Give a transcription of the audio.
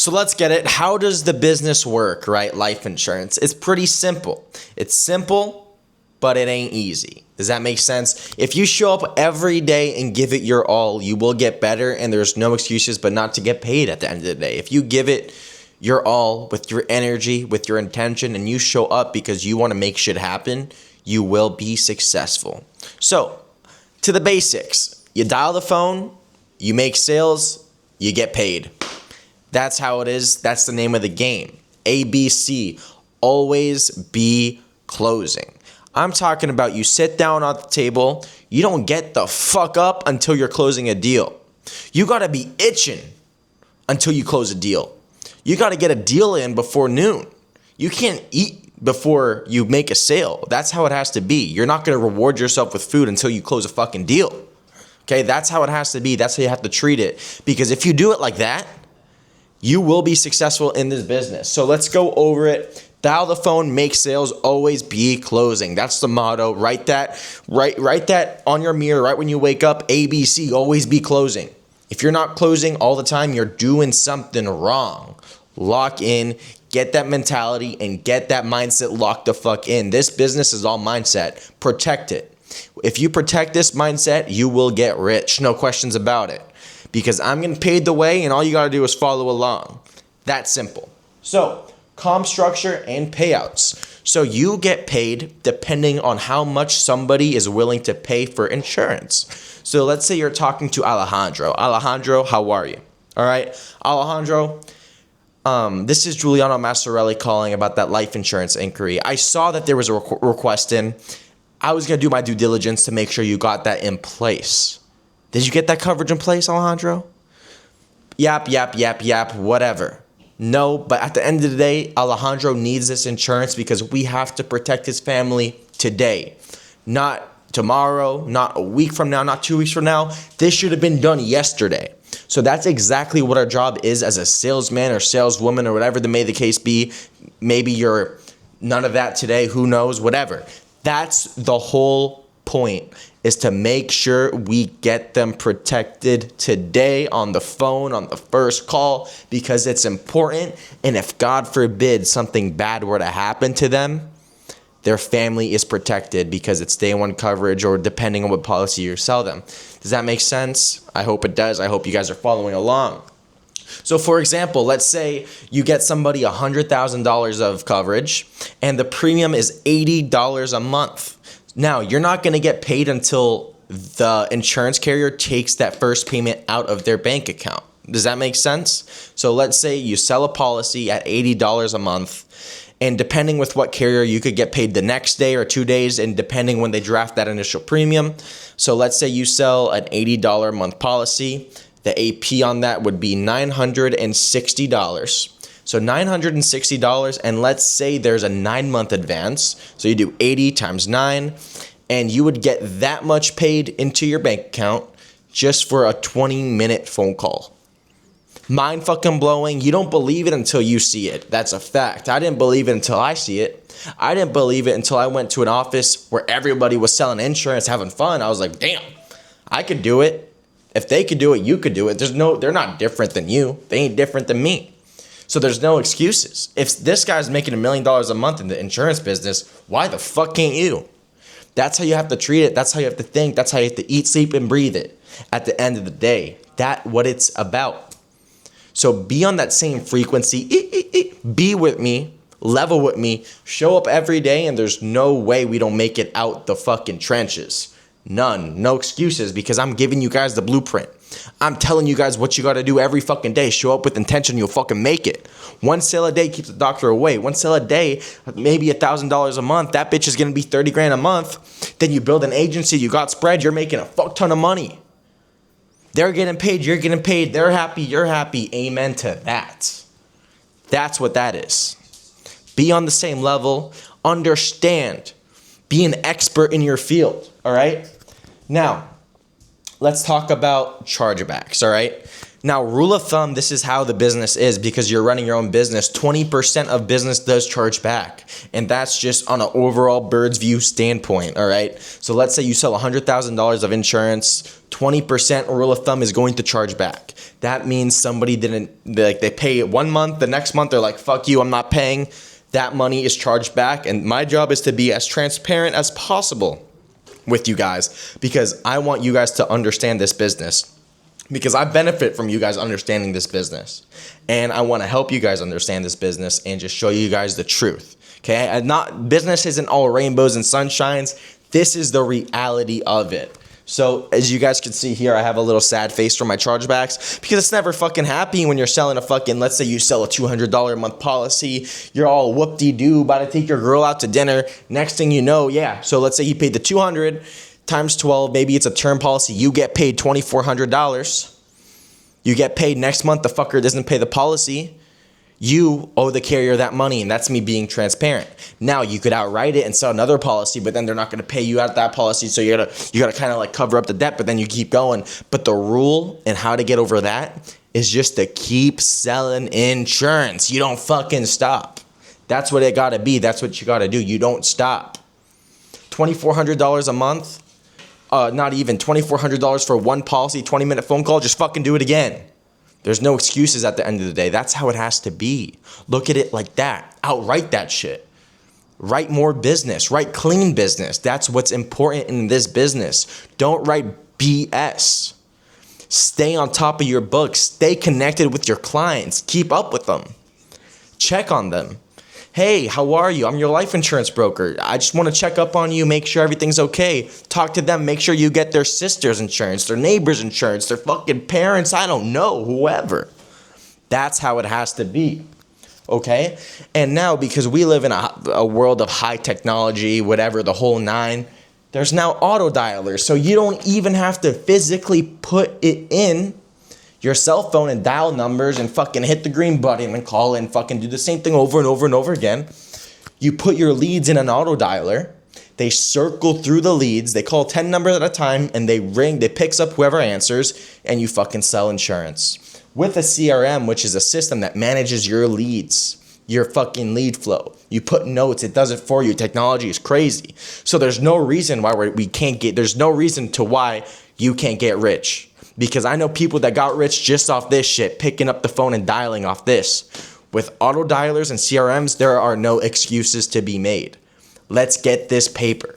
So let's get it. How does the business work, right? Life insurance. It's pretty simple. It's simple, but it ain't easy. Does that make sense? If you show up every day and give it your all, you will get better, and there's no excuses but not to get paid at the end of the day. If you give it your all with your energy, with your intention, and you show up because you want to make shit happen, you will be successful. So, to the basics. You dial the phone, you make sales, you get paid. That's how it is. That's the name of the game. ABC, always be closing. I'm talking about you sit down at the table, you don't get the fuck up until you're closing a deal. You gotta be itching until you close a deal. You gotta get a deal in before noon. You can't eat before you make a sale. That's how it has to be. You're not gonna reward yourself with food until you close a fucking deal. Okay, that's how it has to be. That's how you have to treat it. Because if you do it like that, you will be successful in this business. So let's go over it. Dial the phone, make sales, always be closing. That's the motto. Write that on your mirror right when you wake up. ABC, always be closing. If you're not closing all the time, you're doing something wrong. Lock in, get that mentality, and get that mindset locked the fuck in. This business is all mindset. Protect it. If you protect this mindset, you will get rich. No questions about it. Because I'm getting paid the way, and all you got to do is follow along. That simple. So, comp structure and payouts. So you get paid depending on how much somebody is willing to pay for insurance. So let's say you're talking to Alejandro. Alejandro, how are you? All right. Alejandro, this is Giuliano Massarelli calling about that life insurance inquiry. I saw that there was a request in. I was going to do my due diligence to make sure you got that in place. Did you get that coverage in place, Alejandro? Yap, whatever. No, but at the end of the day, Alejandro needs this insurance because we have to protect his family today. Not tomorrow, not a week from now, not 2 weeks from now. This should have been done yesterday. So that's exactly what our job is as a salesman or saleswoman or whatever the case be. Maybe you're none of that today, who knows, whatever. That's the whole point, is to make sure we get them protected today on the phone, on the first call, because it's important. And if God forbid something bad were to happen to them, their family is protected because it's day one coverage, or depending on what policy you sell them. Does that make sense? I hope it does. I hope you guys are following along. So for example, let's say you get somebody $100,000 of coverage and the premium is $80 a month. Now, you're not going to get paid until the insurance carrier takes that first payment out of their bank account. Does that make sense? So let's say you sell a policy at $80 a month, and depending with what carrier, you could get paid the next day or 2 days, and depending when they draft that initial premium. So let's say you sell an $80 a month policy. The AP on that would be $960. So $960, and let's say there's a 9-month advance. So you do 80 times 9, and you would get that much paid into your bank account just for a 20-minute phone call. Mind fucking blowing. You don't believe it until you see it. That's a fact. I didn't believe it until I see it. I didn't believe it until I went to an office where everybody was selling insurance, having fun. I was like, damn, I could do it. If they could do it, you could do it. They're not different than you. They ain't different than me. So there's no excuses. If this guy's making $1 million a month in the insurance business, why the fuck can't you? That's how you have to treat it. That's how you have to think. That's how you have to eat, sleep, and breathe it. At the end of the day, that's what it's about. So be on that same frequency. Be with me. Level with me. Show up every day, and there's no way we don't make it out the fucking trenches. None. No excuses, because I'm giving you guys the blueprint. I'm telling you guys what you got to do every fucking day. Show up with intention, you'll fucking make it. One sale a day keeps the doctor away. One sale a day, maybe $1,000 a month. That bitch is going to be 30 grand a month. Then you build an agency, you got spread, you're making a fuck ton of money. They're getting paid, you're getting paid. They're happy, you're happy. Amen to that. That's what that is. Be on the same level. Understand. Be an expert in your field. All right? Now, let's talk about chargebacks, all right? Now, rule of thumb, this is how the business is because you're running your own business. 20% of business does charge back. And that's just on an overall bird's view standpoint, all right? So let's say you sell $100,000 of insurance, 20% rule of thumb is going to charge back. That means somebody they pay it 1 month, the next month they're like, fuck you, I'm not paying. That money is charged back. And my job is to be as transparent as possible with you guys because I want you guys to understand this business. Because I benefit from you guys understanding this business. And I want to help you guys understand this business and just show you guys the truth. Okay? And business isn't all rainbows and sunshines. This is the reality of it. So as you guys can see here, I have a little sad face for my chargebacks because it's never fucking happy when you're selling let's say you sell a $200 a month policy. You're all whoop-de-doo, about to take your girl out to dinner. Next thing you know, so let's say you paid the $200 times 12, maybe it's a term policy. You get paid $2,400. You get paid next month. The fucker doesn't pay the policy. You owe the carrier that money, and that's me being transparent. Now you could outright it and sell another policy, but then they're not going to pay you out that policy, so you gotta kind of like cover up the debt, but then you keep going. But the rule and how to get over that is just to keep selling insurance. You don't fucking stop. That's what it got to be. That's what you got to do. You don't stop. $2,400 a month. Not even $2,400 for one policy, 20-minute phone call. Just fucking do it again. There's no excuses at the end of the day. That's how it has to be. Look at it like that. Outright that shit. Write more business. Write clean business. That's what's important in this business. Don't write BS. Stay on top of your books. Stay connected with your clients. Keep up with them. Check on them. Hey, how are you? I'm your life insurance broker. I just want to check up on you, make sure everything's okay. Talk to them, make sure you get their sister's insurance, their neighbor's insurance, their fucking parents, I don't know, whoever. That's how it has to be, okay? And now, because we live in a world of high technology, whatever, the whole nine, there's now auto dialers, so you don't even have to physically put it in your cell phone and dial numbers and fucking hit the green button and call and fucking do the same thing over and over and over again. You put your leads in an auto dialer. They circle through the leads. They call 10 numbers at a time and they ring. They picks up whoever answers and you fucking sell insurance. With a CRM, which is a system that manages your leads, your fucking lead flow. You put notes. It does it for you. Technology is crazy. So there's no reason why there's no reason to why you can't get rich. Because I know people that got rich just off this shit, picking up the phone and dialing off this. With auto dialers and CRMs, there are no excuses to be made. Let's get this paper.